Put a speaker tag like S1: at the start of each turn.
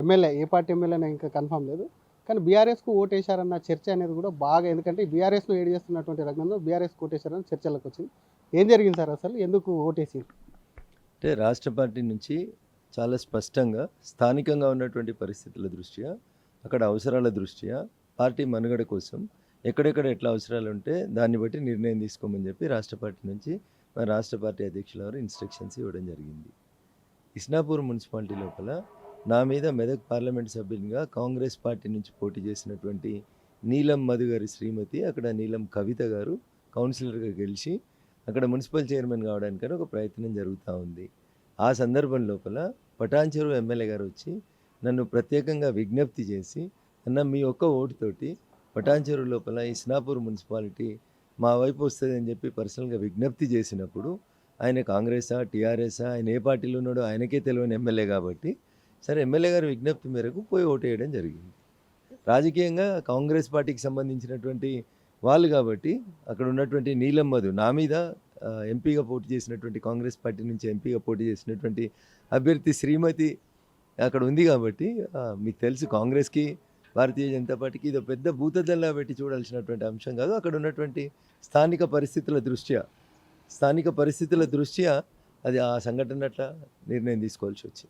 S1: MLA ఏ party ఎమ్మెల్యేనో ఇంకా confirm లేదు. కానీ బీఆర్ఎస్‌కు ఓటేశారన్న చర్చ అనేది కూడా బాగా ఎందుకంటే బీఆర్ఎస్‌లో ఏడు చేస్తున్నటువంటి రంగంలో బీఆర్ఎస్‌కి ఓటేశారని చర్చలోకొచ్చింది. ఏం జరిగింది సార్ అసలు? ఎందుకు ఓటేసిర్రు?
S2: అంటే రాష్ట్ర పార్టీ నుంచి చాలా స్పష్టంగా స్థానికంగా ఉన్నటువంటి పరిస్థితుల దృష్ట్యా, అక్కడ అవసరాల దృష్ట్యా, పార్టీ మనుగడ కోసం ఎక్కడెక్కడ ఎట్లా అవసరాలు ఉంటే దాన్ని బట్టి నిర్ణయం తీసుకోమని చెప్పి రాష్ట్ర పార్టీ నుంచి మన రాష్ట్ర పార్టీ అధ్యక్షుల వారు ఇన్స్ట్రక్షన్స్ ఇవ్వడం జరిగింది. ఇస్నాపూర్ మున్సిపాలిటీ లోపల నా మీద మెదక్ పార్లమెంట్ సభ్యునిగా కాంగ్రెస్ పార్టీ నుంచి పోటీ చేసినటువంటి నీలం మధు గారి శ్రీమతి, అక్కడ నీలం కవిత గారు కౌన్సిలర్గా గెలిచి అక్కడ మున్సిపల్ చైర్మన్ కావడానికని ఒక ప్రయత్నం జరుగుతూ ఉంది. ఆ సందర్భం లోపల పటాన్చెరు ఎమ్మెల్యే గారు వచ్చి నన్ను ప్రత్యేకంగా విజ్ఞప్తి చేసి, అన్న మీ ఒక్క ఓటుతోటి పటాన్చెరు లోపల ఇస్నాపూర్ మున్సిపాలిటీ మా వైపు వస్తుందని చెప్పి పర్సనల్గా విజ్ఞప్తి చేసినప్పుడు, ఆయన కాంగ్రెసా టీఆర్ఎస్ఆ ఆయన ఏ పార్టీలో ఉన్నాడో ఆయనకే తెలియని ఎమ్మెల్యే కాబట్టి సరే ఎమ్మెల్యే గారి విజ్ఞప్తి మేరకు పోయి ఓటేయడం జరిగింది. రాజకీయంగా కాంగ్రెస్ పార్టీకి సంబంధించినటువంటి వాళ్ళు కాబట్టి అక్కడ ఉన్నటువంటి నీలం మధు నా మీద ఎంపీగా పోటీ చేసినటువంటి కాంగ్రెస్ పార్టీ నుంచి ఎంపీగా పోటీ చేసినటువంటి అభ్యర్థి శ్రీమతి అక్కడ ఉంది కాబట్టి మీకు తెలుసు కాంగ్రెస్కి భారతీయ జనతా పార్టీకి ఇది పెద్ద భూతద్దల్లా పెట్టి చూడాల్సినటువంటి అంశం కాదు. అక్కడ ఉన్నటువంటి స్థానిక పరిస్థితుల దృష్ట్యా అది ఆ సంఘటన అట్లా నిర్ణయం తీసుకోవాల్సి వచ్చింది.